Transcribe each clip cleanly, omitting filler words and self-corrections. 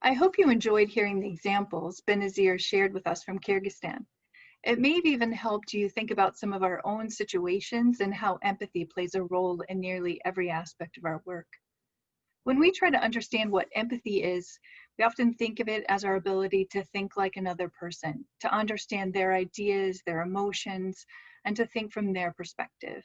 I hope you enjoyed hearing the examples Benazir shared with us from Kyrgyzstan. It may have even helped you think about some of our own situations and how empathy plays a role in nearly every aspect of our work. When we try to understand what empathy is, we often think of it as our ability to think like another person, to understand their ideas, their emotions, and to think from their perspective.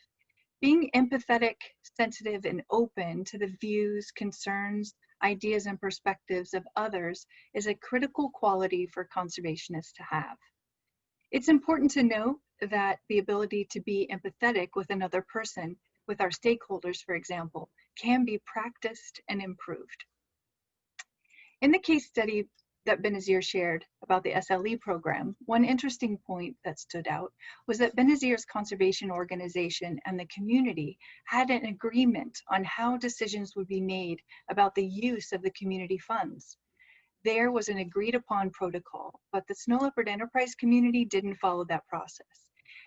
Being empathetic, sensitive, and open to the views, concerns, ideas, and perspectives of others is a critical quality for conservationists to have. It's important to note that the ability to be empathetic with another person, with our stakeholders, for example, can be practiced and improved. In the case study that Benazir shared about the SLE program, one interesting point that stood out was that Benazir's conservation organization and the community had an agreement on how decisions would be made about the use of the community funds. There was an agreed upon protocol, but the Snow Leopard Enterprise community didn't follow that process.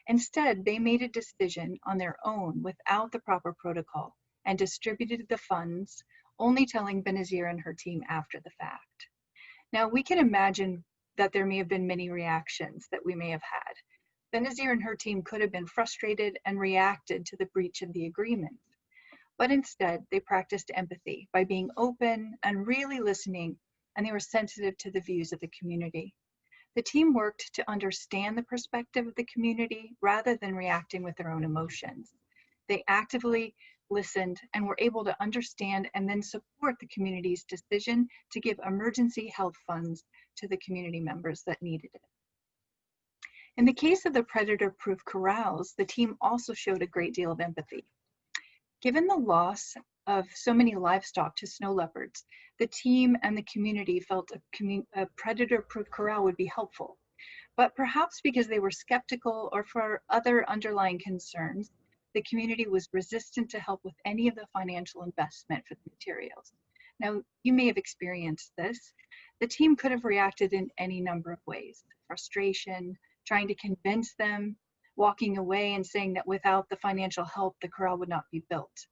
Instead, they made a decision on their own without the proper protocol and distributed the funds, only telling Benazir and her team after the fact. Now, we can imagine that there may have been many reactions that we may have had. Benazir and her team could have been frustrated and reacted to the breach of the agreement. But instead, they practiced empathy by being open and really listening, and they were sensitive to the views of the community. The team worked to understand the perspective of the community rather than reacting with their own emotions. They actively listened and were able to understand and then support the community's decision to give emergency health funds to the community members that needed it. In the case of the predator-proof corrals, the team also showed a great deal of empathy. Given the loss of so many livestock to snow leopards, the team and the community felt a predator-proof corral would be helpful. But perhaps because they were skeptical or for other underlying concerns, the community was resistant to help with any of the financial investment for the materials. Now, you may have experienced this. The team could have reacted in any number of ways: frustration, trying to convince them, walking away and saying that without the financial help, the corral would not be built.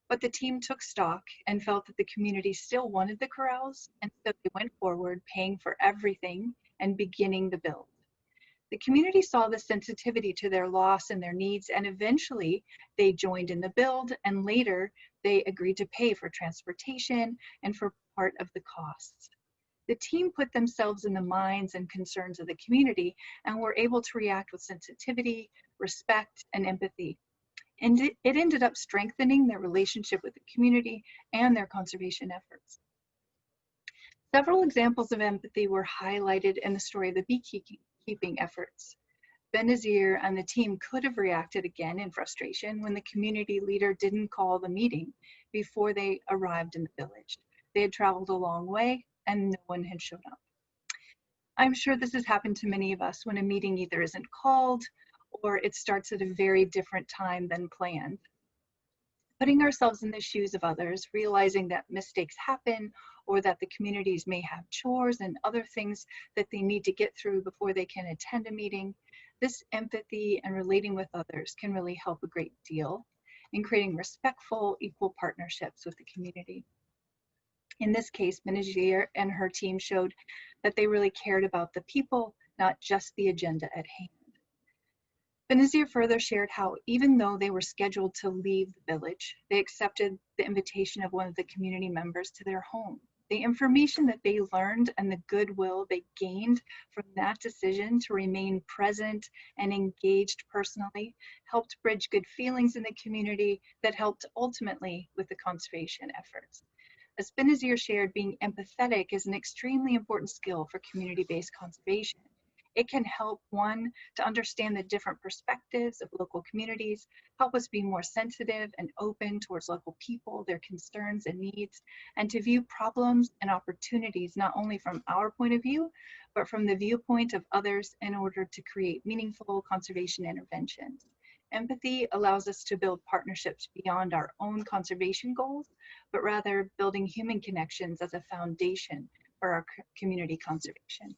But the team took stock and felt that the community still wanted the corrals, and so they went forward paying for everything and beginning the build. The community saw the sensitivity to their loss and their needs, and eventually they joined in the build, and later they agreed to pay for transportation and for part of the costs. The team put themselves in the minds and concerns of the community and were able to react with sensitivity, respect, and empathy. And it ended up strengthening their relationship with the community and their conservation efforts. Several examples of empathy were highlighted in the story of the beekeeping efforts. Benazir and the team could have reacted again in frustration when the community leader didn't call the meeting before they arrived in the village. They had traveled a long way and no one had shown up. I'm sure this has happened to many of us when a meeting either isn't called or it starts at a very different time than planned. Putting ourselves in the shoes of others, realizing that mistakes happen or that the communities may have chores and other things that they need to get through before they can attend a meeting, this empathy and relating with others can really help a great deal in creating respectful, equal partnerships with the community. In this case, Benazir and her team showed that they really cared about the people, not just the agenda at hand. Benazir further shared how even though they were scheduled to leave the village, they accepted the invitation of one of the community members to their home. The information that they learned and the goodwill they gained from that decision to remain present and engaged personally helped bridge good feelings in the community that helped ultimately with the conservation efforts. As Benazir shared, being empathetic is an extremely important skill for community-based conservation. It can help one to understand the different perspectives of local communities, help us be more sensitive and open towards local people, their concerns and needs, and to view problems and opportunities not only from our point of view, but from the viewpoint of others in order to create meaningful conservation interventions. Empathy allows us to build partnerships beyond our own conservation goals, but rather building human connections as a foundation for our community conservation.